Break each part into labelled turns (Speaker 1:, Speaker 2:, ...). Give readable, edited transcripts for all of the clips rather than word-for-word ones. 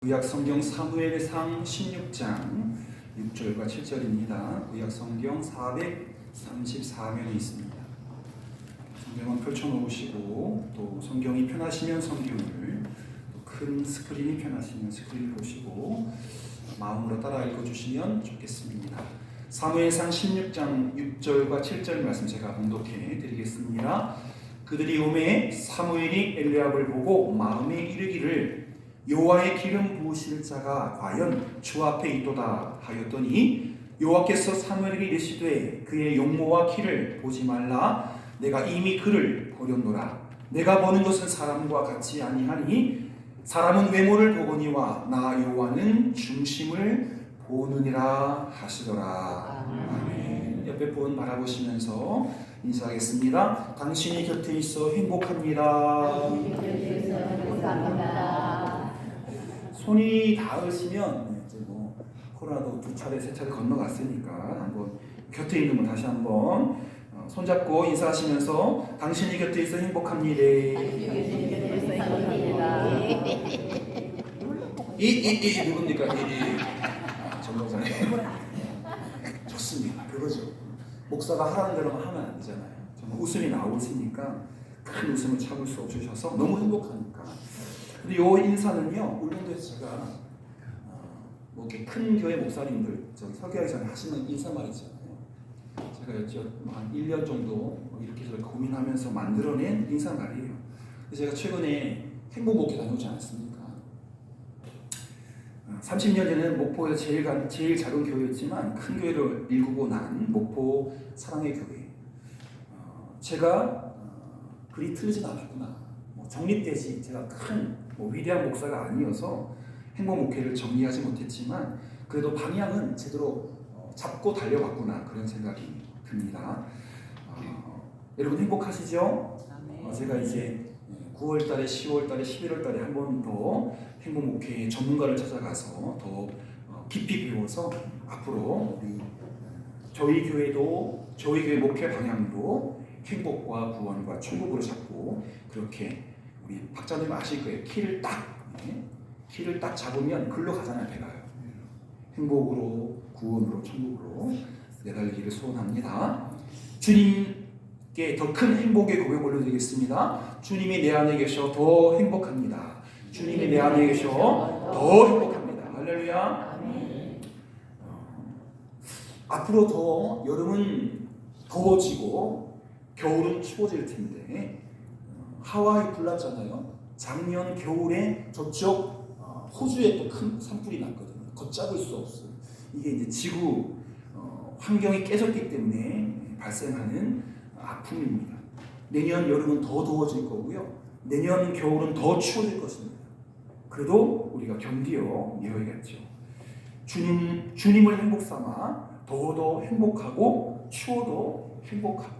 Speaker 1: 구약 성경 사무엘상 16장 6절과 7절입니다. 구약 성경 434면이 있습니다. 성경은 펼쳐놓으시고 또 성경이 편하시면 성경을 또 큰 스크린이 편하시면 스크린을 보시고 마음으로 따라 읽어주시면 좋겠습니다. 사무엘상 16장 6절과 7절 말씀 제가 봉독해 드리겠습니다. 그들이 오매 사무엘이 엘리압을 보고 마음에 이르기를 여호와의 기름 부으실 자가 과연 주 앞에 있도다 하였더니 여호와께서 사무엘에게 이르시되 그의 용모와 키를 보지 말라. 내가 이미 그를 버렸노라. 내가 보는 것은 사람과 같이 아니하니 사람은 외모를 보거니와 나 여호와는 중심을 보느니라 하시더라. 아멘. 옆에 분 바라보시면서 인사하겠습니다. 당신이 곁에 있어 행복합니다. 손이 닿으시면 이제 뭐 코로나도 2차례 3차례 건너갔으니까 한번 곁에 있는 분 다시 한번 손잡고 인사하시면서 당신이 곁에 있어 행복합니다. 이 누굽니까? 전동사님. 좋습니다. 그거죠. 목사가 하라는 대로만 하면 안 되잖아요. 정말 웃음이 나오시니까 큰 웃음을 참을 수 없으셔서 너무 행복하니까. 근데 요 인사는요, 울릉도에서 제가 뭐 이렇게 큰 교회 목사님들 설교하기 전에 하시는 인사말 있잖아요. 제가 한 1년 정도 이렇게 저렇게 고민하면서 만들어낸 인사말이에요. 제가 최근에 행복 목회 다녀오지 않았습니까? 30년 전에는 목포에서 제일 작은 교회였지만 큰 교회를 일구고 난 목포 사랑의 교회. 제가 그리 틀리진 않았구나. 정립되지 제가 큰 위대한 목사가 아니어서 행복 목회를 정리하지 못했지만 그래도 방향은 제대로 잡고 달려갔구나 그런 생각이 듭니다. 여러분 행복하시죠? 제가 이제 9월달에 10월달에 11월달에 한 번 더 행복 목회 전문가를 찾아가서 더 깊이 배워서 앞으로 우리 저희 교회 목회 방향도 행복과 구원과 천국으로 잡고 그렇게 우리 박자님 아실 거예요. 키를 딱 잡으면 글로 가잖아요. 배가요. 행복으로 구원으로 천국으로 내달리기를 소원합니다. 주님께 더 큰 행복의 고백 올려드리겠습니다. 주님이 내 안에 계셔 더 행복합니다. 주님이 내 안에 계셔 더 행복합니다. 할렐루야. 앞으로 더 여름은 더워지고 겨울은 추워질 텐데 하와이 불났잖아요. 작년 겨울에 저쪽 호주에 또 큰 산불이 났거든요. 걷잡을 수 없어요. 이게 이제 지구 환경이 깨졌기 때문에 발생하는 아픔입니다. 내년 여름은 더 더워질 거고요. 내년 겨울은 더 추워질 것입니다. 그래도 우리가 견디어 이어야겠죠. 주님을 행복 삼아 더워도 행복하고 추워도 행복하고.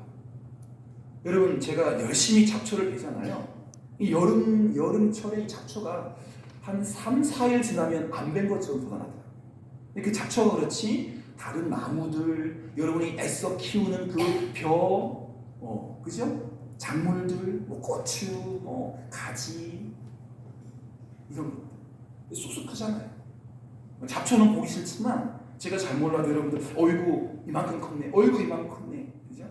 Speaker 1: 여러분 제가 열심히 잡초를 베잖아요. 이 여름철에 잡초가 한 3, 4일 지나면 안 벤 것처럼 돋아나더라고요. 그 잡초가 그렇지 다른 나무들 여러분이 애써 키우는 그 그죠? 작물들 뭐 고추 가지 이런 거 쑥쑥하잖아요. 잡초는 보기 싫지만 제가 잘 몰라도 여러분들 어이구 이만큼 컸네 어이구 이만큼 컸네 그죠?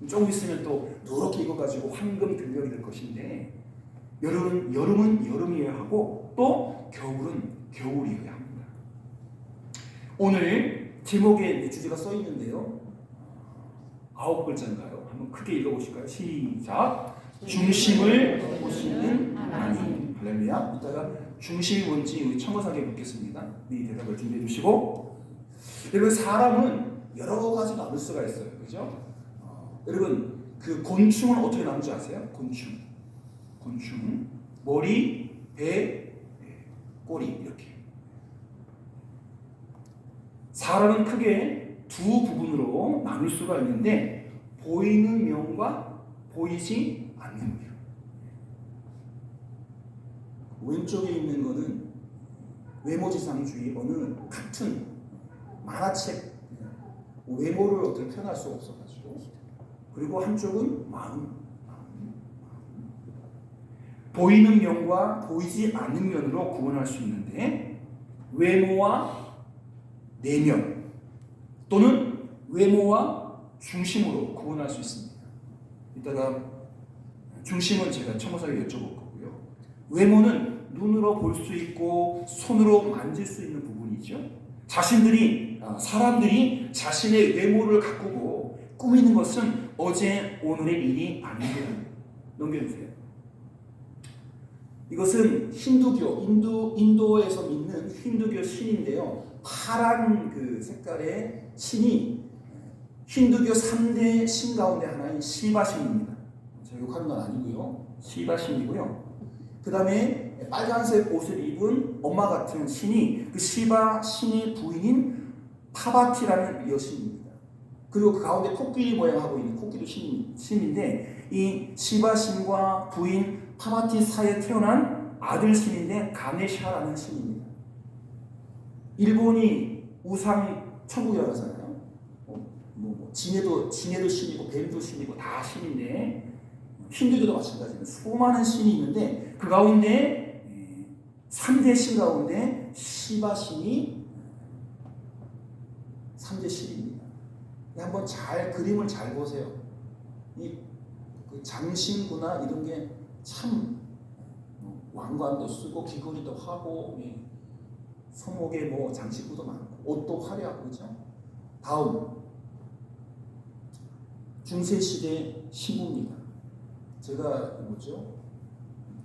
Speaker 1: 조금 있으면 또 누렇게 익어가지고 황금 들녘이 될 것인데 여름은 여름이어야 하고 또 겨울은 겨울이어야 합니다. 오늘 제목에 주제가 써 있는데요. 9글자인가요? 한번 크게 읽어보실까요? 시작. 중심을 보시는 하나님. 할렐루야. 이따가 중심이 뭔지 우리 청거사에게 묻겠습니다. 네 대답을 준비해 주시고. 여러분 사람은 여러 가지 나눌 수가 있어요. 그죠? 여러분 그 곤충은 어떻게 나누는지 아세요? 곤충 머리, 배, 꼬리 이렇게. 사람은 크게 두 부분으로 나눌 수가 있는데 보이는 면과 보이지 않는 면. 왼쪽에 있는 거는 외모지상주의 어느 같은 만화책 외모를 어떻게 표현할 수가 없어가지고 그리고 한쪽은 마음. 보이는 면과 보이지 않는 면으로 구분할 수 있는데 외모와 내면 또는 외모와 중심으로 구분할 수 있습니다. 이따가 중심은 제가 첨부하게 여쭤볼 거고요. 외모는 눈으로 볼 수 있고 손으로 만질 수 있는 부분이죠. 사람들이 자신의 외모를 가꾸고 꾸미는 것은 어제 오늘의 일이 아닙니다. 넘겨주세요. 이것은 인도에서 믿는 힌두교 신인데요. 파란 그 색깔의 신이 힌두교 3대 신 가운데 하나인 시바신입니다. 제가 욕하는 건 아니고요. 시바신이고요. 그 다음에 빨간색 옷을 입은 엄마 같은 신이 그 시바 신의 부인인 파바티라는 여신입니다. 그리고 그 가운데 코끼리 모양하고 있는 코끼리 신인데 이 시바 신과 부인 파바티 사이에 태어난 아들 신인데 가네샤라는 신입니다. 일본이 우상 천국이라고 하잖아요. 진해도 신이고 뱀도 신이고 다 신인데 힌두교도 마찬가지입니다. 수많은 신이 있는데 그 가운데 3대 신 가운데 시바 신이 3대 신입니다. 한번 그림을 잘 보세요. 그 장신구나 이런 게 참 왕관도 쓰고 귀걸이도 하고 손목에 장식구도 많고 옷도 화려하고 그죠? 다음 중세시대 신부입니다. 제가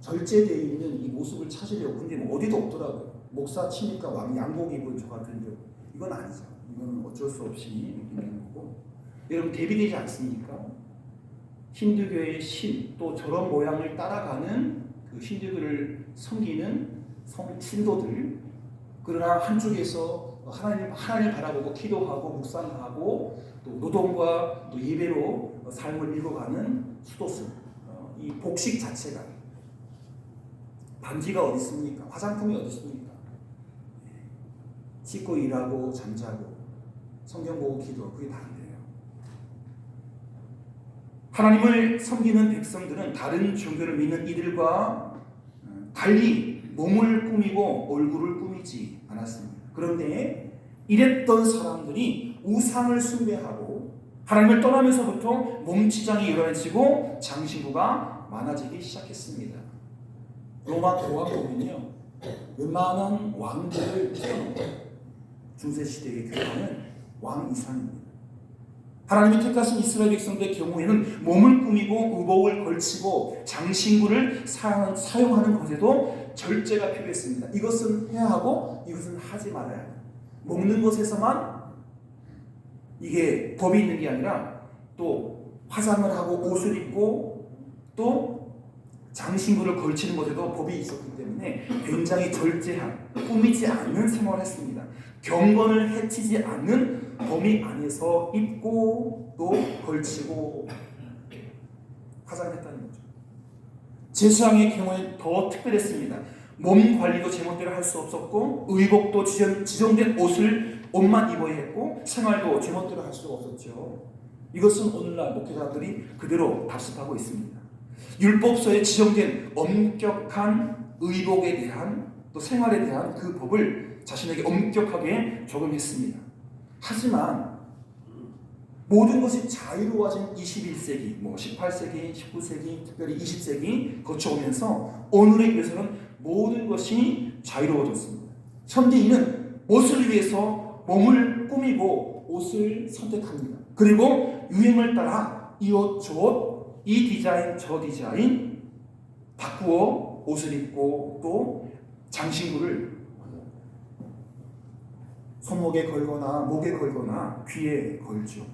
Speaker 1: 절제되어 있는 이 모습을 찾으려고 근데 어디도 없더라고요. 목사 치니까 양복 입은 저 같은 이건 아니죠. 이건 어쩔 수 없이 있는 거고. 여러분 대비되지 않습니까? 힌두교의 신 또 저런 모양을 따라가는 그 힌두교를 섬기는 신도들 그러나 한쪽에서 하나님을 바라보고 기도하고 묵상하고 또 노동과 또 예배로 삶을 읽어가는 수도승 이 복식 자체가 반지가 어디 있습니까? 화장품이 어디 있습니까? 씻고 일하고 잠자고 성경 보고 기도 그게 다인데요. 하나님을 섬기는 백성들은 다른 종교를 믿는 이들과 달리 몸을 꾸미고 얼굴을 꾸미지 않았습니다. 그런데 이랬던 사람들이 우상을 숭배하고 하나님을 떠나면서부터 몸치장이 일어나지고 장신구가 많아지기 시작했습니다. 로마 교황 보면요, 웬만한 왕들을 태워놓고 중세시대의 교황은 왕 이상입니다. 하나님이 택하신 이스라엘 백성들의 경우에는 몸을 꾸미고 의복을 걸치고 장신구를 사용하는 것에도 절제가 필요했습니다. 이것은 해야 하고 이것은 하지 말아야 합니다. 먹는 것에서만 이게 법이 있는 게 아니라 또 화장을 하고 옷을 입고 또 장신구를 걸치는 것에도 법이 있었기 때문에 굉장히 절제한 꾸미지 않는 생활을 했습니다. 경건을 해치지 않는 범위 안에서 입고 또 걸치고 화장했다는 거죠. 제사장의 경우에 더 특별했습니다. 몸 관리도 제멋대로 할 수 없었고 의복도 지정된 옷만 입어야 했고 생활도 제멋대로 할 수가 없었죠. 이것은 오늘날 목회자들이 그대로 답습하고 있습니다. 율법서에 지정된 엄격한 의복에 대한 또 생활에 대한 그 법을 자신에게 엄격하게 적용했습니다. 하지만 모든 것이 자유로워진 21세기, 18세기, 19세기, 특별히 20세기 거쳐오면서 오늘에 비해서는 모든 것이 자유로워졌습니다. 현대인은 무엇을 위해서 몸을 꾸미고 옷을 선택합니다. 그리고 유행을 따라 이 옷, 저 옷, 이 디자인, 저 디자인 바꾸어 옷을 입고 또 장신구를 손목에 걸거나 목에 걸거나 귀에 걸죠.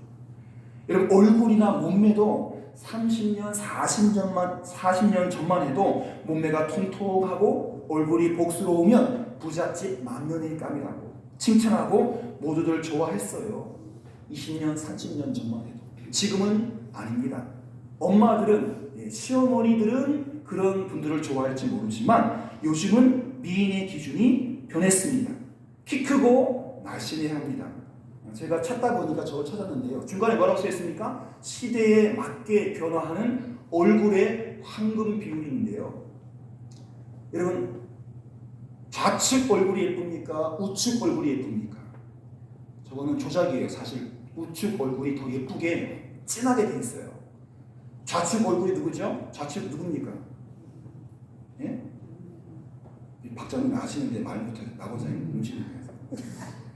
Speaker 1: 여러분 얼굴이나 몸매도 30년, 40년 전만 해도 몸매가 통통하고 얼굴이 복스러우면 부잣집 만면일감이라고 칭찬하고 모두들 좋아했어요. 20년, 30년 전만 해도. 지금은 아닙니다. 엄마들은, 시어머니들은 그런 분들을 좋아할지 모르지만 요즘은 미인의 기준이 변했습니다. 키 크고 날씬해야 합니다. 제가 찾다 보니까 저걸 찾았는데요. 중간에 뭐라고 써있습니까? 시대에 맞게 변화하는 얼굴의 황금 비율인데요. 여러분 좌측 얼굴이 예쁩니까? 우측 얼굴이 예쁩니까? 저거는 조작이에요. 사실 우측 얼굴이 더 예쁘게 진하게 돼 있어요. 좌측 얼굴이 누구죠? 좌측 누굽니까? 예? 박장님 아시는데 말 못해요. 나고자님 음식을 위해서.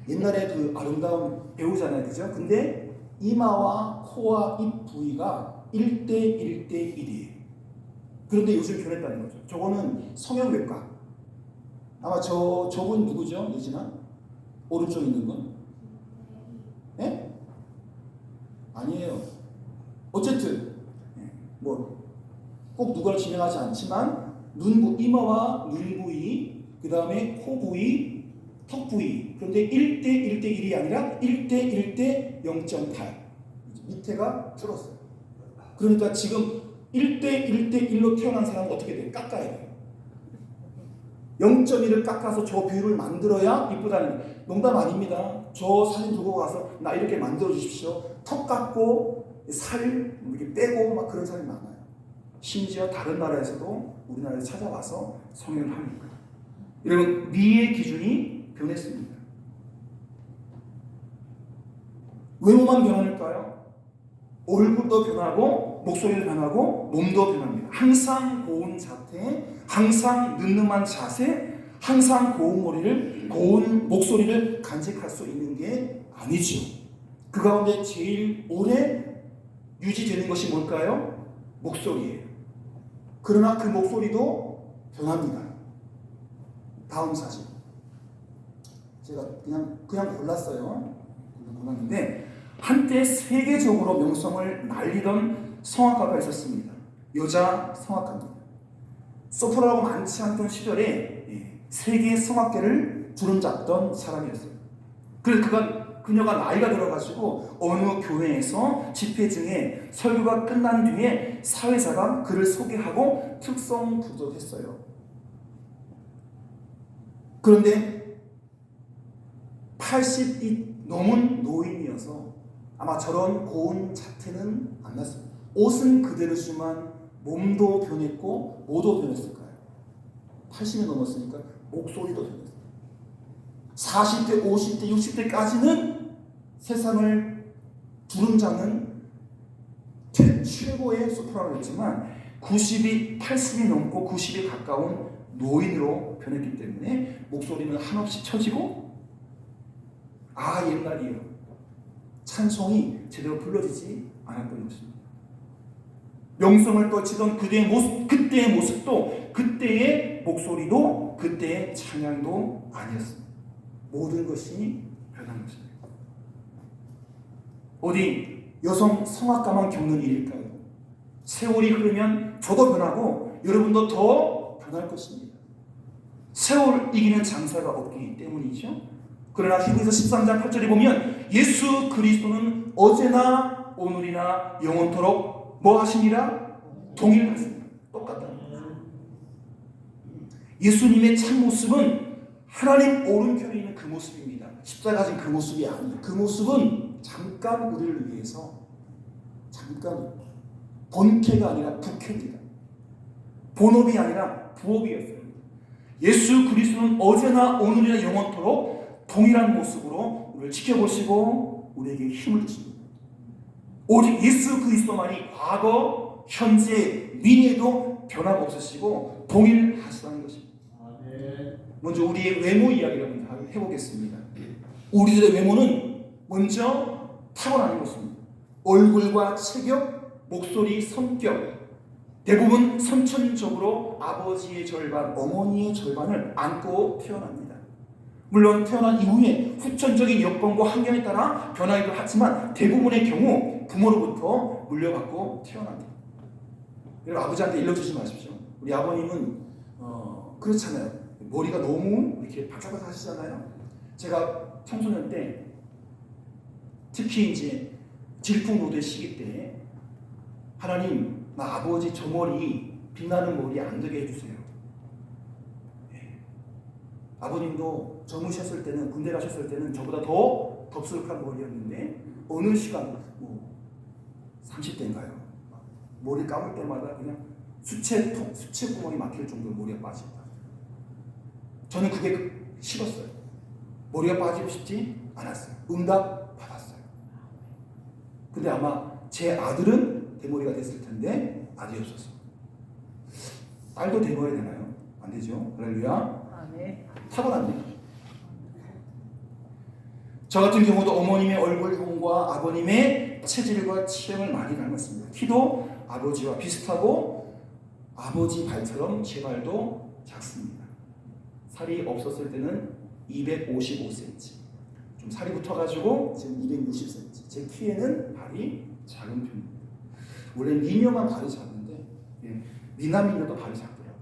Speaker 1: 옛날에 그 아름다운 배우잖아요, 그죠? 근데 이마와 코와 입 부위가 1대 1대 1이에요. 그런데 요즘 변했다는 거죠. 저거는 성형외과. 아마 저분 누구죠? 예진아? 오른쪽에 있는 건? 예? 아니에요. 어쨌든 뭐 꼭 누구를 지명하지 않지만 이마와 눈 부위, 그 다음에 코 부위, 턱 부위. 그런데 1대 1대 1이 아니라 1대 1대 0.8. 밑에가 줄었어요. 그러니까 지금 1대 1대 1로 태어난 사람은 어떻게 돼요? 깎아야 돼요. 0.1을 깎아서 저 비율을 만들어야 이쁘다는 거예요. 농담 아닙니다. 저 사진 두고 가서 나 이렇게 만들어 주십시오. 턱 깎고 살 이렇게 빼고 막 그런 사람이 많아요. 심지어 다른 나라에서도 우리나라에 찾아와서 성형을 합니다. 여러분, 미의 기준이 변했습니다. 외모만 변하니까요. 얼굴도 변하고 목소리도 변하고 몸도 변합니다. 항상 고운 자태, 항상 늠름한 자세, 항상 고운 목소리를 간직할 수 있는 게 아니죠. 그 가운데 제일 오래 유지되는 것이 뭘까요? 목소리예요. 그러나 그 목소리도 변합니다. 다음 사진. 제가 그냥 골랐어요. 골랐는데 한때 세계적으로 명성을 날리던 성악가가 있었습니다. 여자 성악가입니다. 소프라노가 많지 않던 시절에 세계 성악계를 주름잡던 사람이었어요. 그녀가 나이가 들어가지고 어느 교회에서 집회 중에 설교가 끝난 뒤에 사회자가 그를 소개하고 특성 부족했어요. 그런데 80이 넘은 노인이어서 아마 저런 고운 자태는 안 났습니다. 옷은 그대로지만 몸도 변했고 뭐도 변했을 거예요. 80이 넘었으니까 목소리도 변했어요. 40대, 50대, 60대까지는 세상을 주름잡는 최고의 소프라노였지만 80이 넘고 90에 가까운 노인으로 변했기 때문에 목소리는 한없이 처지고 옛날이요. 찬송이 제대로 불러지지 않았던 것입니다. 명성을 떨치던 그때의 모습도 그때의 목소리도 그때의 찬양도 아니었습니다. 모든 것이 변한 것입니다. 어디 여성 성악가만 겪는 일일까요? 세월이 흐르면 저도 변하고 여러분도 더 변할 것입니다. 세월 이기는 장사가 없기 때문이죠. 그러나 히브리서 13장 8절에 보면 예수 그리스도는 어제나 오늘이나 영원토록 뭐 하시니라? 동일하십니다. 똑같다. 예수님의 참모습은 하나님 오른편에 있는 그 모습입니다. 십자가 진 그 모습이 아니에요. 그 모습은 잠깐 우리를 위해서 본캐가 아니라 부캐입니다. 본업이 아니라 부업이었어요. 예수 그리스도는 어제나 오늘이나 영원토록 동일한 모습으로 우리를 지켜보시고 우리에게 힘을 주십니다. 오직 예수 그리스도만이 과거, 현재, 미래에도 변함없으시고 동일하시다는 것입니다. 먼저 우리의 외모 이야기를 해보겠습니다. 우리들의 외모는 먼저 타고나는 것입니다. 얼굴과 체격, 목소리, 성격, 대부분 선천적으로 아버지의 절반, 어머니의 절반을 안고 태어납니다. 물론 태어난 이후에 후천적인 여건과 환경에 따라 변하기도 하지만 대부분의 경우 부모로부터 물려받고 태어납니다. 여러분, 아버지한테 일러주지 마십시오. 우리 아버님은 그렇잖아요. 머리가 너무 이렇게 바짝바짝 하시잖아요. 제가 청소년 때 특히 이제 질풍노도의 시기 때 하나님, 나 아버지 저 머리, 빛나는 머리 안 되게 해주세요. 아버님도 젊으셨을 때는, 군대 가셨을 때는 저보다 더 덥수룩한 머리였는데 어느 시간, 30대인가요? 머리 감을 때마다 그냥 수채 구멍이 막힐 정도로 머리가 빠집니다. 저는 그게 싫었어요. 머리가 빠지고 싶지 않았어요. 응답 받았어요. 근데 아마 제 아들은 대머리가 됐을 텐데 아들이 없었어. 딸도 대머리 되나요? 안 되죠. 할렐루야.
Speaker 2: 네.
Speaker 1: 타고났네요. 저 같은 경우도 어머님의 얼굴형과 아버님의 체질과 체형을 많이 닮았습니다. 키도 아버지와 비슷하고 아버지 발처럼 제 발도 작습니다. 살이 없었을 때는 255cm. 좀 살이 붙어가지고 지금 260cm. 제 키에는 발이 작은 편입니다. 원래 미녀만 발이 작은데 미남미녀도 발이 작더라고요.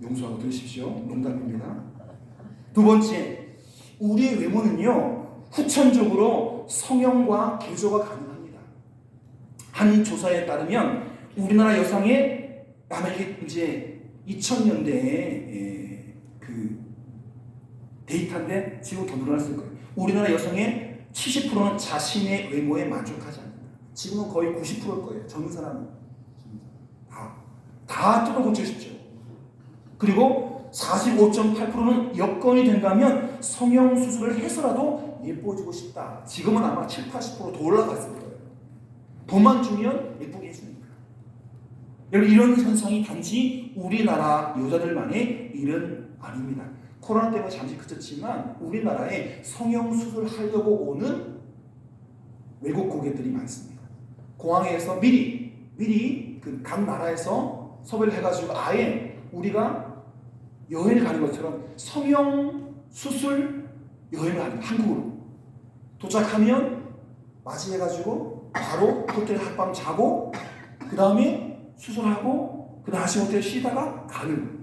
Speaker 1: 용서하고 들으십시오. 농담입니다. 두 번째, 우리의 외모는요 후천적으로 성형과 개조가 가능합니다. 한 조사에 따르면 우리나라 여성의 아마 이게 이제 2000년대에 그 데이터인데 지금 더 늘어났을 거예요. 우리나라 여성의 70%는 자신의 외모에 만족하지 않는다. 지금은 거의 90%일 거예요. 젊은 사람은 다 뜯어 고치고 싶죠. 그리고 45.8%는 여건이 된다면 성형 수술을 해서라도 예뻐지고 싶다. 지금은 아마 7, 80%더 올라갔을 거예요. 돈만 주면 예쁘게 해주니까. 여러분 이런 현상이 단지 우리나라 여자들만의 일은 아닙니다. 코로나 때문에 잠시 그쳤지만 우리나라에 성형 수술을 하려고 오는 외국 고객들이 많습니다. 공항에서 미리 그 각 나라에서 섭외를 해가지고 아예 우리가 여행을 가는 것처럼 성형 수술 여행을 가는 거예요. 한국으로 도착하면 맞이해가지고 바로 호텔 하룻밤 자고 그 다음에 수술하고 그 다음 다시 호텔 쉬다가 가는 거예요.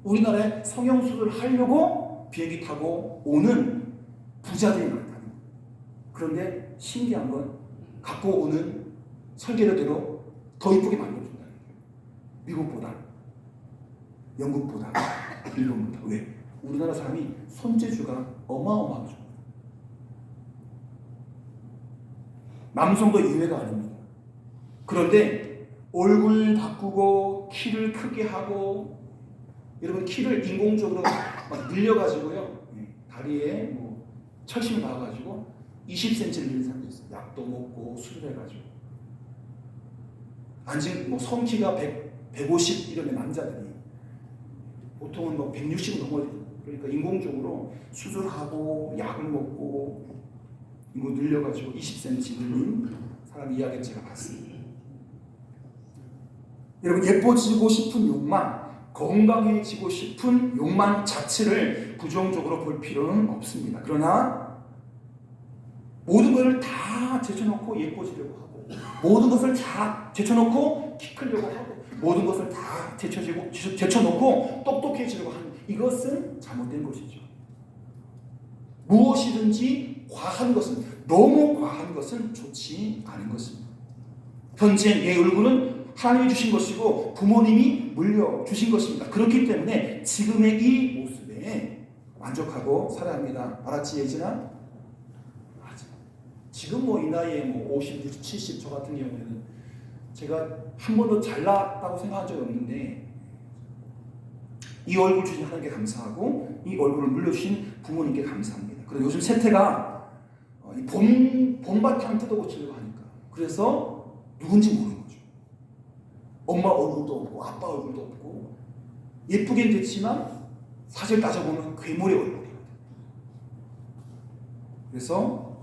Speaker 1: 우리나라에 성형 수술을 하려고 비행기 타고 오는 부자들이 많다는 거예요. 그런데 신기한 건 갖고 오는 설계도대로 더 이쁘게 만들어준다는 거예요. 미국보다, 영국보다, 일본보다. 왜? 우리나라 사람이 손재주가 어마어마하죠. 남성도 이외가 아닙니다. 그런데 얼굴 바꾸고 키를 크게 하고 여러분 키를 인공적으로 막 늘려가지고요 다리에 뭐 철심을 박아가지고 20cm 늘리는 사람도 있어요. 약도 먹고 수술해가지고 안지 뭐 성키가 150 이런 남자들이 보통은 뭐 160은 넘어야 돼요. 그러니까 인공적으로 수술하고 약을 먹고 이거 늘려가지고 20cm 늘린 사람 이야기를 제가 봤습니다. 여러분 예뻐지고 싶은 욕망, 건강해지고 싶은 욕망 자체를 부정적으로 볼 필요는 없습니다. 그러나 모든 것을 다 제쳐놓고 예뻐지려고 하고 모든 것을 다 제쳐놓고 키 크려고 하고 모든 것을 다 제쳐놓고 똑똑해지려고 하는 이것은 잘못된 것이죠. 무엇이든지 과한 것은 너무 과한 것은 좋지 않은 것입니다. 현재 내 얼굴은 하나님이 주신 것이고 부모님이 물려주신 것입니다. 그렇기 때문에 지금의 이 모습에 만족하고 살아야 합니다. 알았지 예진아? 맞아. 지금 뭐 이 나이에 뭐 50, 60, 70 저 같은 경우에는 제가 한 번도 잘났다고 생각한 적이 없는데 이 얼굴 주신 하나님께 감사하고 이 얼굴을 물려주신 부모님께 감사합니다. 그리고 요즘 세태가 봄바탕 뜯어고치려고 하니까 그래서 누군지 모르는 거죠. 엄마 얼굴도 없고 아빠 얼굴도 없고 예쁘긴 됐지만 사실 따져보면 괴물의 얼굴이거든요. 그래서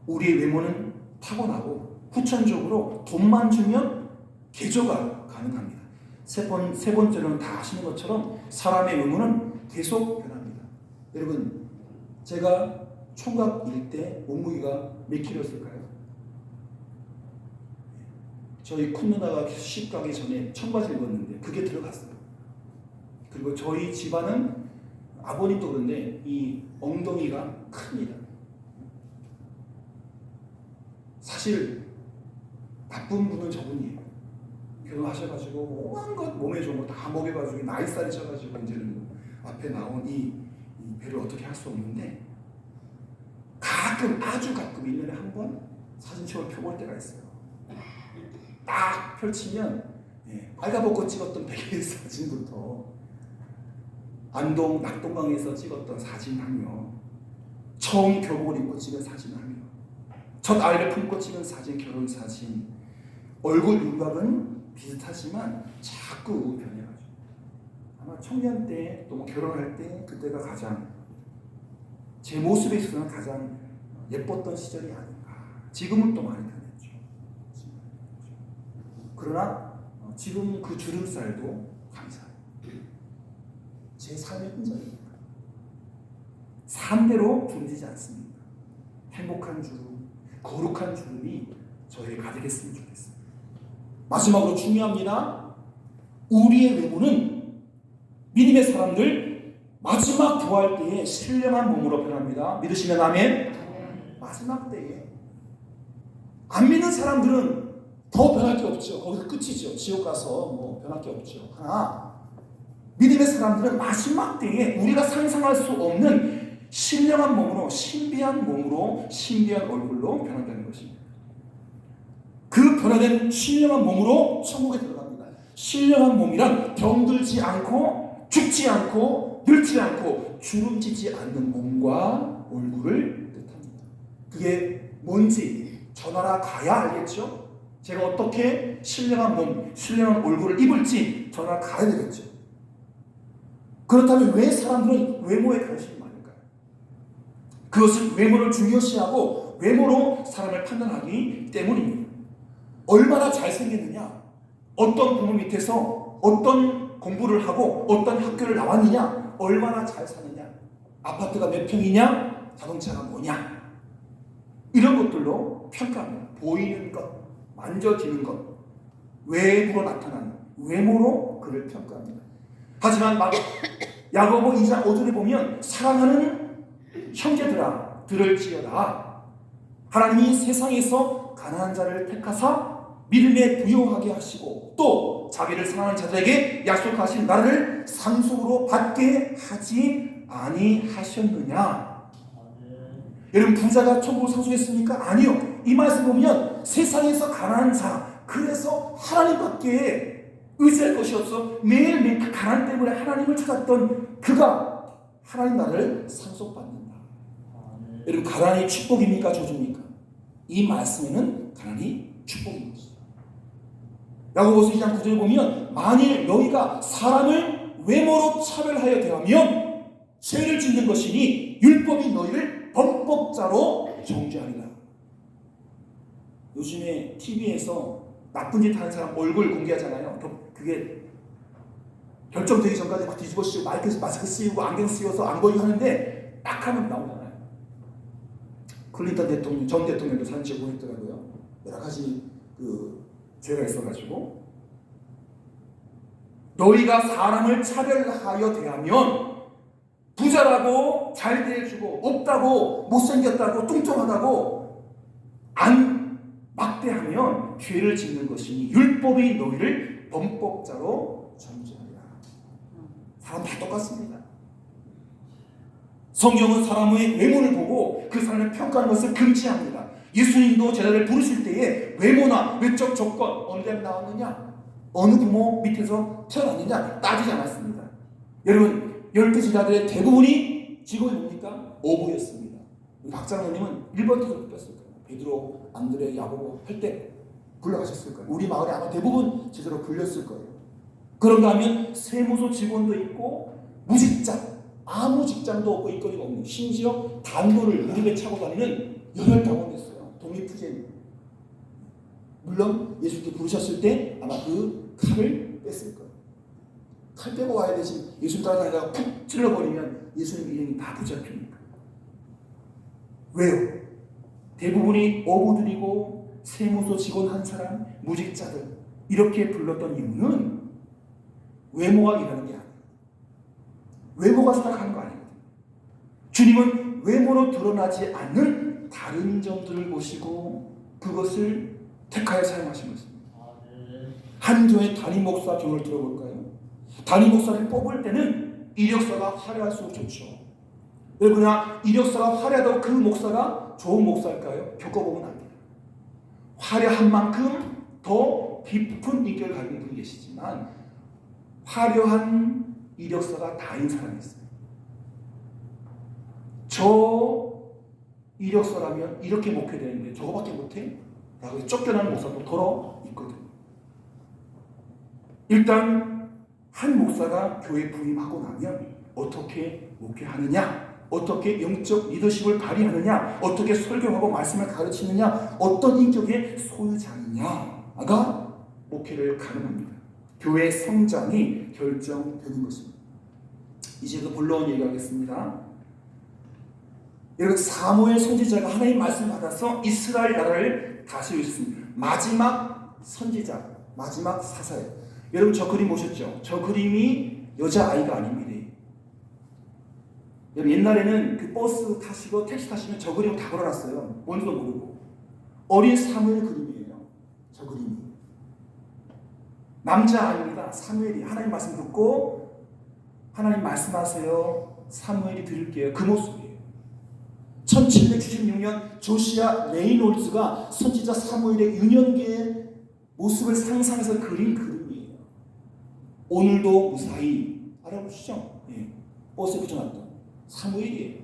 Speaker 1: 우리의 외모는 타고나고 후천적으로 돈만 주면 개조가 가능합니다. 세 번째로는 다 아시는 것처럼 사람의 외모는 계속 변합니다. 여러분 제가 총각일 때 몸무게가 몇 킬로였을까요? 저희 큰 누나가 시집 가기 전에 청바지를 입었는데 그게 들어갔어요. 그리고 저희 집안은 아버님도 그런데 이 엉덩이가 큽니다. 사실 나쁜 분은 저분이에요. 결혼하셔가지고 오만 것 몸에 좋은 거 다 먹여가지고 나이살이 쪄가지고 이제는 앞에 나온 이 배를 어떻게 할 수 없는데 가끔 아주 가끔 1년에 한 번 사진첩을 펴볼 때가 있어요. 딱 펼치면 빨가벗고 찍었던 베개 사진부터 안동 낙동강에서 찍었던 사진하며 처음 교복을 입고 찍은 사진하며 첫 아이를 품고 찍은 사진, 결혼 사진, 얼굴 윤곽은 비슷하지만 자꾸 변해가지고 아마 청년 때 또 뭐 결혼할 때 그때가 가장 제 모습에 있어서는 가장 예뻤던 시절이 아닌가. 지금은 또 많이 변했죠. 그러나 지금 그 주름살도 감사해요. 제 삶의 흔적입니다. 삶대로 주름지지 않습니다. 행복한 주름, 거룩한 주름이 저에게 가득했으면 좋겠습니다. 마지막으로 중요합니다. 우리의 외모는 믿음의 사람들 마지막 부활 때에 신령한 몸으로 변합니다. 믿으시면 아멘? 마지막 때에 안 믿는 사람들은 더 변할 게 없죠. 거기서 끝이죠. 지옥 가서 뭐 변할 게 없죠. 하나 믿음의 사람들은 마지막 때에 우리가 상상할 수 없는 신령한 몸으로, 신비한 몸으로, 신비한 얼굴로 변한다는 것입니다. 그 변화된 신령한 몸으로 천국에 들어갑니다. 신령한 몸이란 병들지 않고 죽지 않고 늙지 않고 주름지지 않는 몸과 얼굴을 뜻합니다. 그게 뭔지 전하러 가야 알겠죠? 제가 어떻게 신령한 몸, 신령한 얼굴을 입을지 전하러 가야 되겠죠. 그렇다면 왜 사람들은 외모에 관심이 많을까요? 그것은 외모를 중요시하고 외모로 사람을 판단하기 때문입니다. 얼마나 잘생겼느냐, 어떤 부모 밑에서 어떤 공부를 하고 어떤 학교를 나왔느냐, 얼마나 잘 사느냐, 아파트가 몇 평이냐, 자동차가 뭐냐, 이런 것들로 평가합니다. 보이는 것, 만져지는 것, 외부로 나타나는 외모로 그를 평가합니다. 하지만 야고보 2장 5절에 보면 사랑하는 형제들아 들을지어다. 하나님이 세상에서 가난한 자를 택하사 믿음에 부요하게 하시고 또 자기를 사랑하는 자들에게 약속하신 나라를 상속으로 받게 하지 아니하셨느냐. 여러분 부자가 천국을 상속했습니까? 아니요. 이 말씀 보면 세상에서 가난한 자, 그래서 하나님밖에 의지할 것이 없어 매일매일 그 가난 때문에 하나님을 찾았던 그가 하나님 나라를 상속받는다. 여러분 가난이 축복입니까? 저주입니까? 이 말씀에는 가난이 축복인 것이다. 야고보서 2장 9절에 보면 만일 너희가 사람을 외모로 차별하여 대하면 죄를 짓는 것이니 율법이 너희를 범법자로 정죄하리라. 요즘에 TV에서 나쁜 짓 하는 사람 얼굴 공개하잖아요. 그게 결정되기 전까지 막 뒤집어 씌우고 마스크 씌우고 안경 씌워서 안 보이고 하는데 딱 하면 나오잖아요. 클린턴 대통령, 전 대통령도 사진 찍고 했더라고요. 여러 가지 죄가 있어가지고 너희가 사람을 차별하여 대하면 부자라고 잘 대해주고 없다고 못생겼다고 뚱뚱하다고 안 막대하면 죄를 짓는 것이니 율법이 너희를 범법자로 정죄하리라. 사람 다 똑같습니다. 성경은 사람의 외모를 보고 그 사람을 평가하는 것을 금지합니다. 예수님도 제자를 부르실 때에 외모나 외적 조건, 어느 대학 나왔느냐, 어느 부모 밑에서 태어났느냐 따지지 않았습니다. 여러분 10대 제자들의 대부분이 직업이 뭡니까? 어부였습니다. 박장로님은 1번 태서 뽑혔을 거예요. 베드로, 안드레, 야고보 할 때 불러가셨을 거예요. 우리 마을에 아마 대부분 제자로 불렸을 거예요. 그런가 하면 세무서 직원도 있고 무직자, 아무 직장도 없고 일거리가 없는, 심지어 단도를 무릎에 차고 다니는 열혈당원이었어요. 독립투쟁. 물론 예수님께 부르셨을 때 아마 그 칼을 뺐을 거예요. 칼 빼고 와야 되지 예수님 따라다니다가 푹 찔러버리면 예수님 이름이 다 붙잡힙니까? 왜요? 대부분이 어부들이고 세무서 직원 한 사람, 무직자들 이렇게 불렀던 이유는 외모가 일하는 게 아니에요. 외모가 생각하는 거 아니거든요. 주님은 외모로 드러나지 않는 다른 점들을 보시고 그것을 택하여 사용하신 것입니다. 한 교회 담임 목사 경우를 들어볼까요? 담임 목사를 뽑을 때는 이력서가 화려할수록 좋죠. 그러나 이력서가 화려하다고 그 목사가 좋은 목사일까요? 겪어보면 안 돼요. 화려한 만큼 더 깊은 인격을 가진 분이 계시지만 화려한 이력서가 다인 사람이 있어요. 저 이력서라면 이렇게 목회되는데 저거밖에 못해? 라고 쫓겨나는 목사도 더러 있거든요. 일단 한 목사가 교회 부임하고 나면 어떻게 목회하느냐, 어떻게 영적 리더십을 발휘하느냐, 어떻게 설교하고 말씀을 가르치느냐, 어떤 인격의 소유자이냐가 목회를 가능합니다. 교회 성장이 결정되는 것입니다. 이제 그 본론 얘기하겠습니다. 여러분, 사무엘 선지자가 하나님 말씀 받아서 이스라엘 나라를 다스렸습니다. 마지막 선지자, 마지막 사사예요. 여러분, 저 그림 보셨죠? 저 그림이 여자아이가 아닙니다. 여러분, 옛날에는 그 버스 타시고 택시 타시면 저 그림 다 걸어놨어요. 뭔지도 모르고. 어린 사무엘 그림이에요. 저 그림이. 남자 아닙니다. 사무엘이 하나님 말씀 듣고 하나님 말씀하세요. 사무엘이 들을게요. 그 모습이에요. 1776년 조시아 레이놀즈가 선지자 사무엘의 유년기의 모습을 상상해서 그린 그림이에요. 오늘도 무사히 알아보시죠? 예. 버스에 붙여놨던 사무엘이에요.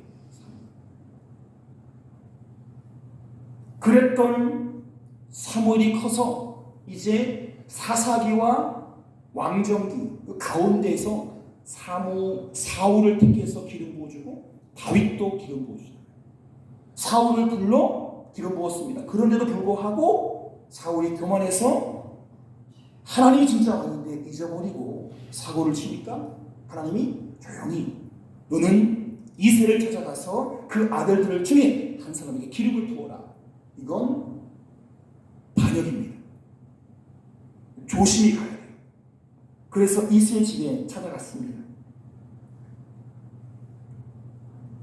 Speaker 1: 그랬던 사무엘이 커서 이제 사사기와 왕정기 그 가운데에서 사울을 택해서 기름 부어주고 다윗도 기름 부어주죠. 사울을 불러 기름 부었습니다. 그런데도 불구하고 사울이 교만해서 하나님이 진짜 왔는데 잊어버리고 사고를 치니까 하나님이 조용히 너는 이새를 찾아가서 그 아들들 중에 한 사람에게 기름을 부어라. 이건 반역입니다. 조심히 가야 돼요. 그래서 이새의 집에 찾아갔습니다.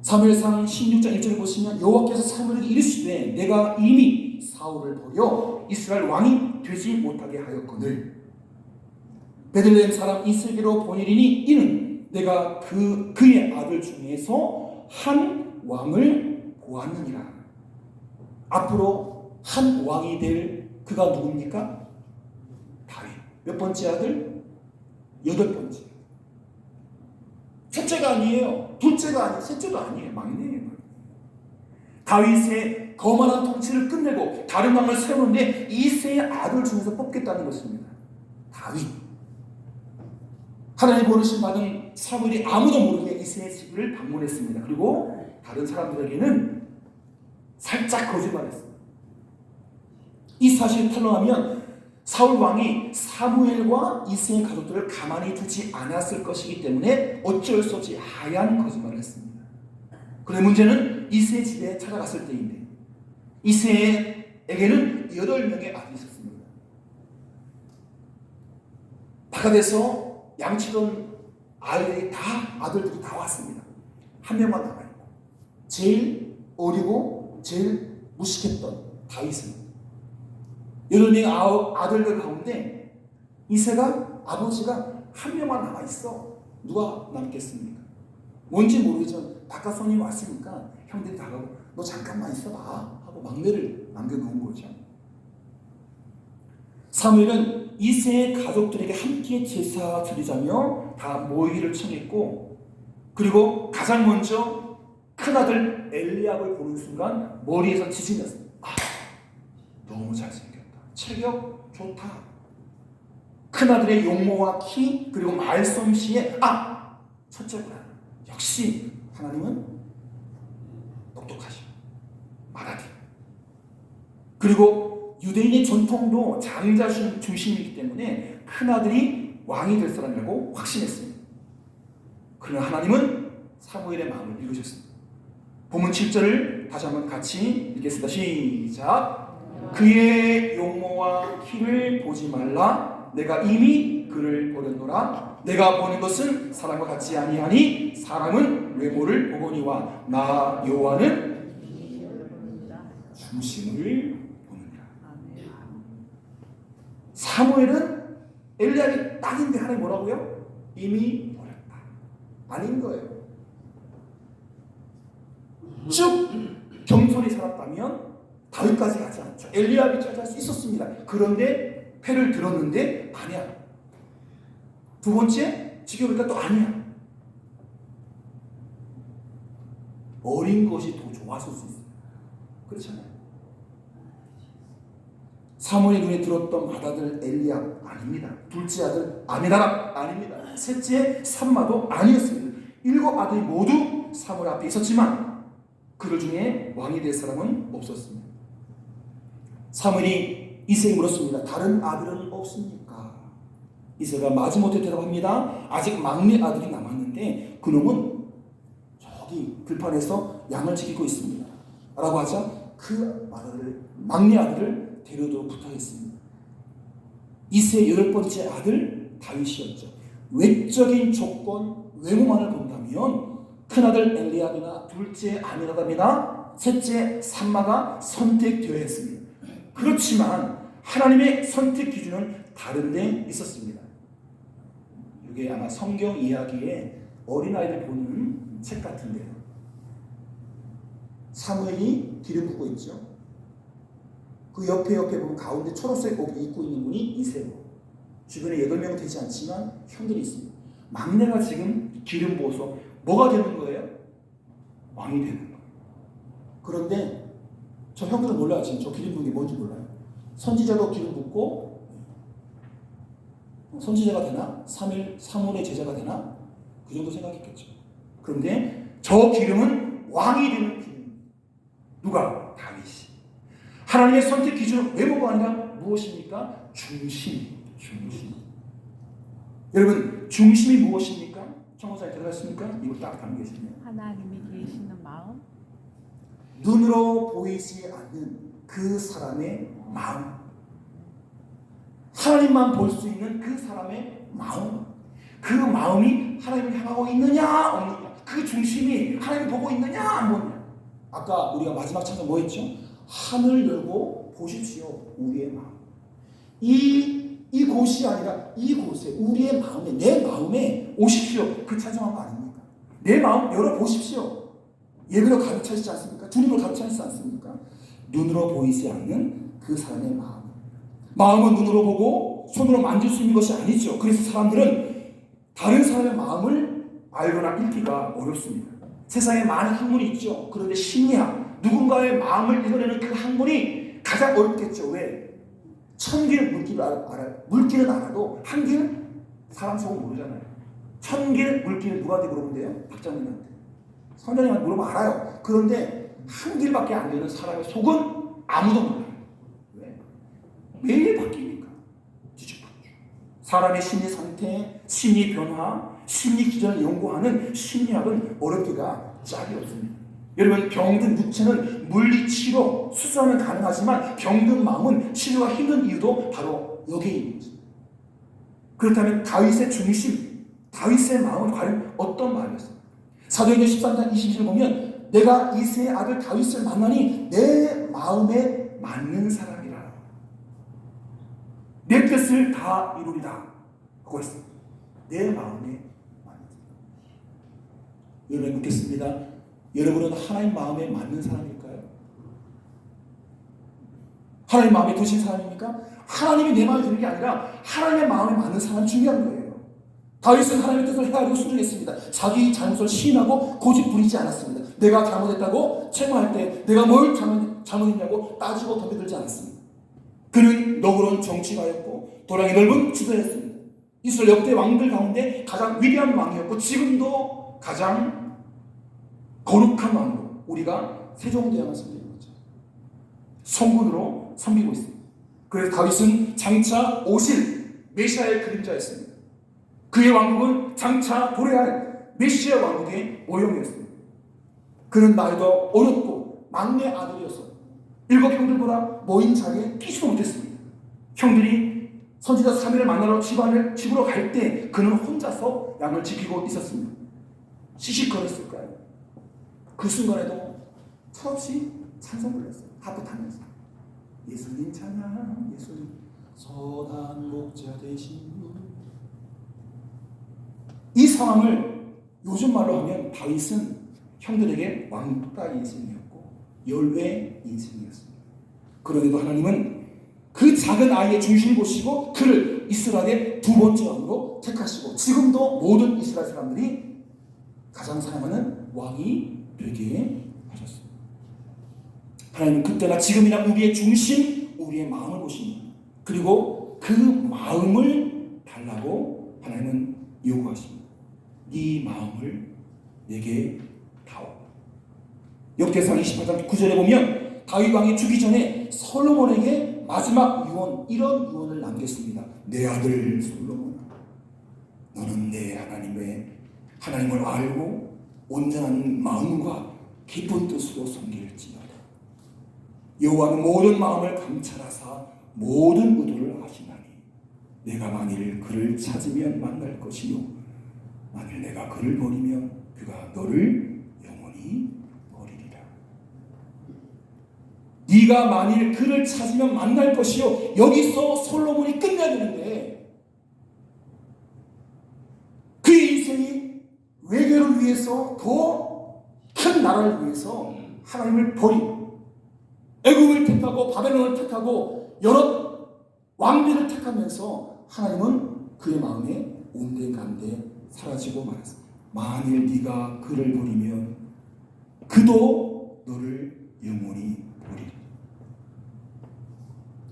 Speaker 1: 사무엘상 16장 1절을 보시면 여호와께서 사무엘에게 이르시되 내가 이미 사울을 버려 이스라엘 왕이 되지 못하게 하였거늘 베들레헴 사람 이새에게로 보내리니 이는 내가 그의 아들 중에서 한 왕을 보았느니라. 앞으로 한 왕이 될 그가 누굽니까? 다윗. 몇 번째 아들? 8번째. 첫째가 아니에요. 둘째가 아니에요. 셋째도 아니에요. 막내예요. 다윗의 거만한 통치를 끝내고 다른 왕을 세우는데 이새의 아들 중에서 뽑겠다는 것입니다. 다윗. 하나님 부르심 받은 사무엘이 아무도 모르게 이새의 집을 방문했습니다. 그리고 다른 사람들에게는 살짝 거짓말했습니다. 이 사실을 탄로하면 사울 왕이 사무엘과 이새의 가족들을 가만히 두지 않았을 것이기 때문에 어쩔 수 없이 하얀 거짓말을 했습니다. 그런데 문제는 이새의 집에 찾아갔을 때인데 이새에게는 8명의 아들이 있었습니다. 바깥에서 양치던 아들들이 다 왔습니다. 한 명만 남아있고 제일 어리고 제일 무식했던 다윗은 8명의 아들들 가운데 이새가 아버지가 한 명만 남아있어. 누가 남겠습니까? 뭔지 모르겠지만 바깥 손님이 왔으니까 형들이 다가고 너 잠깐만 있어봐 하고 막내를 남겨놓은 거죠. 사무엘은 이새의 가족들에게 함께 제사 드리자며 다 모이기를 청했고 그리고 가장 먼저 큰아들 엘리압을 보는 순간 머리에서 지진이 났습니다. 너무 잘생겼다. 체격 좋다. 큰아들의 용모와 키 그리고 말솜씨에 첫째구나. 역시 하나님은 똑똑하시고 말하기. 그리고 유대인의 전통도 장자 중심이기 때문에 큰아들이 왕이 될 사람이라고 확신했습니다. 그러나 하나님은 사무엘의 마음을 읽으셨습니다. 본문 7절을 다시 한번 같이 읽겠습니다. 시작. 그의 용모와 키를 보지 말라. 내가 이미 그를 버렸노라. 내가 보는 것은 사람과 같지 아니하니 사람은 외모를 보거니와 나 여호와는 중심을 보느니라. 사무엘은 엘리압이 딱인데 하나님 뭐라고요? 이미 버렸다. 아닌 거예요. 쭉 겸손히 살았다면 다윗까지 가지 않죠. 엘리압이 찾아갈 수 있었습니다. 그런데 패를 들었는데 아니야. 두 번째 지켜보니까 또 아니야. 어린 것이 더 좋았을 수 있어요. 그렇잖아요. 사무엘 눈에 들었던 맏아들 엘리압 아닙니다. 둘째 아들 아미나답 아닙니다. 셋째 삼마도 아니었습니다. 7 아들이 모두 사무엘 앞에 있었지만 그들 중에 왕이 될 사람은 없었습니다. 사무엘이 이새에게 물었습니다. 다른 아들은 없습니까? 이새가 마지못해 대답합니다. 아직 막내 아들이 남았는데 그놈은 저기 들판에서 양을 지키고 있습니다. 라고 하자 그 막내 아들을 데려오도록 부탁했습니다. 이새의 8번째 아들 다윗이었죠. 외적인 조건, 외모만을 본다면 큰아들 엘리압이나 둘째 아미나답이나 셋째 삼마가 선택되어야 했습니다. 그렇지만 하나님의 선택 기준은 다른 데 있었습니다. 이게 아마 성경 이야기에 어린아이들 보는 책 같은데요. 사무엘이 기름 붓고 있죠. 그 옆에 보면 가운데 초록색 옷 입고 있는 분이 이새로. 주변에 8명은 되지 않지만 형들이 있습니다. 막내가 지금 기름 부어서 뭐가 되는 거예요? 왕이 되는 거예요. 그런데 저 형들은 몰라요. 지금 저 기름 부은 게 뭔지 몰라요. 선지자도 기름 붓고 선지자가 되나? 사무엘의 제자가 되나? 그 정도 생각했겠죠. 그런데 저 기름은 왕이 되는 기름. 누가? 다윗이. 하나님의 선택 기준은 외모가 아니라 무엇입니까? 중심. 여러분, 중심이 무엇입니까? 청구사에 들어갔습니까? 이걸 딱 담겨 계시네요.
Speaker 2: 하나님이 계시는 마음.
Speaker 1: 눈으로 보이지 않는 그 사람의 마음. 하나님만 볼 수 있는 그 사람의 마음. 그 마음이 하나님을 향하고 있느냐 없느냐. 그 중심이 하나님을 보고 있느냐 안 보느냐. 아까 우리가 마지막 찬송 뭐 했죠? 하늘 열고 보십시오. 우리의 마음. 이곳이 아니라 이곳에 우리의 마음에 내 마음에 오십시오. 그 찬송한 거 아닙니까? 내 마음 열어보십시오. 예배로 가득 차시지 않습니까? 주님으로 가득 차시지 않습니까? 눈으로 보이지 않는 그 사람의 마음. 마음은 눈으로 보고 손으로 만질 수 있는 것이 아니죠. 그래서 사람들은 다른 사람의 마음을 알거나 읽기가 어렵습니다. 세상에 많은 학문이 있죠. 그런데 심리학, 누군가의 마음을 읽어내는 그 학문이 가장 어렵겠죠. 왜? 1000개의 물기는 알아도 한 개는 사람 속은 모르잖아요. 1000개의 물기는 누구한테 물어보면 돼요? 박장님한테. 선생님한테 물어보면 알아요. 그런데 한 개밖에 안 되는 사람의 속은 아무도 몰라요. 왜? 매일 바뀝니까? 뒤집어져. 사람의 심리 상태, 심리 변화, 심리 기전을 연구하는 심리학은 어렵기가 짝이 없습니다. 여러분, 병든 육체는 물리치료, 수술하면 가능하지만 병든 마음은 치료가 힘든 이유도 바로 여기에 있는 것입니다. 그렇다면 다윗의 중심, 다윗의 마음은 과연 어떤 마음이었습니까? 사도행전 13장 20절을 보면 내가 이새의 아들 다윗을 만나니 내 마음에 맞는 사람이라. 내 뜻을 다 이루리라. 하고 있습니다. 내 마음에 맞는 사람. 여러분 묻겠습니다. 여러분은 하나님 마음에 맞는 사람일까요? 하나님 마음에 드신 사람입니까? 하나님이 내 마음에 드는 게 아니라 하나님의 마음에 맞는 사람이 중요한 거예요. 다윗은 하나님의 뜻을 헤아리고 순종했습니다. 자기 잘못을 시인하고 고집 부리지 않았습니다. 내가 잘못했다고 책망할 때 내가 뭘 잘못했냐고 따지고 덤벼들지 않았습니다. 그는 너그러운 정치가였고 도량이 넓은 지도였습니다. 이스라엘 역대 왕들 가운데 가장 위대한 왕이었고 지금도 가장 거룩한 왕으로 우리가 세종대왕을 섬기는 거죠. 성군으로 섬기고 있습니다. 그래서 다윗은 장차 오실 메시아의 그림자였습니다. 그의 왕국은 장차 도래할 메시아 왕국의 모형이었습니다. 그는 나이도 어렸고 막내 아들이어서 7 형들보다 모인 자리에 끼지도 못했습니다. 형들이 선지자 사무엘을 만나러 집으로 갈 때 그는 혼자서 양을 지키고 있었습니다. 시시거렸을까요? 그 순간에도 철없이 찬송 불렀어요. 하프 타면서 예수님 찬양, 예수님 선한 목자 되신 분. 이 상황을 요즘 말로 하면 다윗은 형들에게 왕따 인생이었고 열외 인생이었습니다. 그런데도 하나님은 그 작은 아이의 중심을 보시고 그를 이스라엘의 2번째 왕으로 택하시고 지금도 모든 이스라엘 사람들이 가장 사랑하는 왕이 되게 하셨습니다. 하나님은 그때나 지금이나 우리의 중심, 우리의 마음을 보십니다. 그리고 그 마음을 달라고 하나님은 요구하십니다. 네 마음을 내게 다오. 역대상 28장 9절에 보면 다윗 왕이 죽기 전에 솔로몬에게 마지막 유언, 이런 유언을 남겼습니다. 내 아들 솔로몬아, 너는 내 하나님을 알고 온전한 마음과 깊은 뜻으로 섬길지어다. 여호와는 모든 마음을 감찰하사 모든 의도를 아시나니 내가 만일 그를 찾으면 만날 것이요 만일 내가 그를 버리면 그가 너를 영원히 버리리라. 네가 만일 그를 찾으면 만날 것이요. 여기서 솔로몬이 끝내야 되는데 그의 인생이 외교를 위해서 더 큰 나라를 위해서 하나님을 버리고 애굽을 택하고 바벨론을 택하고 여러 왕비를 택하면서 하나님은 그의 마음에 온데간데 사라지고 말았습니다. 만일 네가 그를 버리면 그도 너를 영원히 버리리.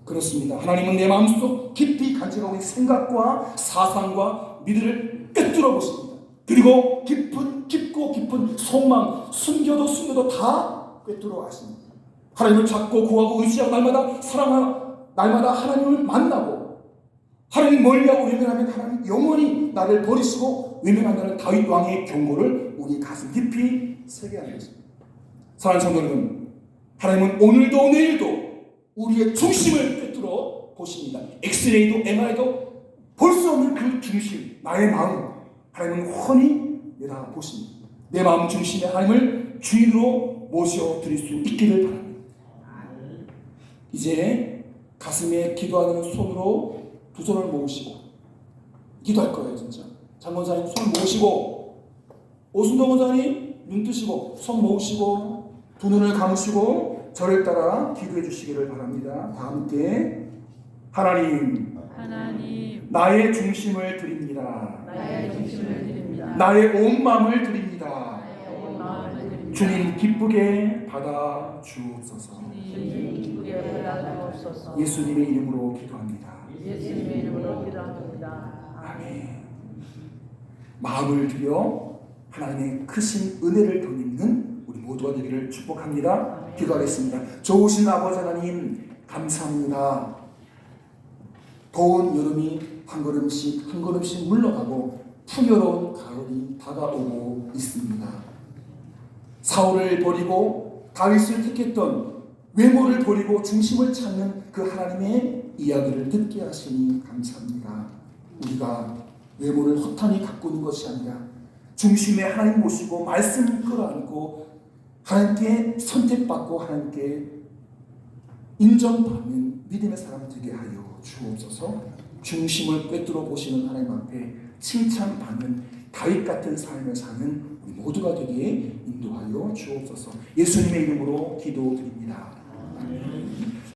Speaker 1: 그렇습니다. 하나님은 내 마음속 깊이 간직하고 있는 생각과 사상과 미래를 꿰뚫어 보십니다. 그리고 깊고 깊은 소망, 숨겨도 다 꿰뚫어 하십니다. 하나님을 찾고 구하고 의지하고 날마다 사랑하고 날마다 하나님을 만나고 하나님 멀리하고 외면하면 하나님 영원히 나를 버리시고 외면한다는 다윗 왕의 경고를 우리 가슴 깊이 새게 하는 것입니다. 사랑하는 성도 여러분, 하나님은 오늘도 내일도 우리의 중심을 꿰뚫어 보십니다. 엑스레이도 MRI도 볼 수 없는 그 중심, 나의 마음 하나님은 훤히 내다보십니다. 내 마음 중심에 하나님을 주인으로 모셔드릴 수 있기를 바랍니다. 이제 가슴에 기도하는 손으로 두 손을 모으시고 기도할 거예요. 진짜 장권사님 손 모으시고 오순도 권사님 눈 뜨시고 손 모으시고 두 눈을 감으시고 저를 따라 기도해 주시기를 바랍니다. 다 함께 하나님 나의 중심을 드립니다. 나의 온 마음을 드립니다. 주님 기쁘게 받아 주옵소서. 예수님의 이름으로 기도합니다. 아멘. 마음을 들여 하나님의 크신 은혜를 덧입는 우리 모두가 되기를 축복합니다. 기도하겠습니다. 좋으신 아버지 하나님 감사합니다. 더운 여름이 한 걸음씩 물러가고 풍요로운 가을이 다가오고 있습니다. 사울을 버리고 다윗을 택했던 외모를 버리고 중심을 찾는 그 하나님의 이야기를 듣게 하시니 감사합니다. 우리가 외모를 허탄히 가꾸는 것이 아니라 중심에 하나님 모시고 말씀 끌어안고 하나님께 선택받고 하나님께 인정받는 믿음의 사람 되게 하여 주옵소서. 중심을 꿰뚫어 보시는 하나님 앞에 칭찬받는 다윗 같은 삶을 사는 우리 모두가 되게 인도하여 주옵소서. 예수님의 이름으로 기도드립니다. 아멘.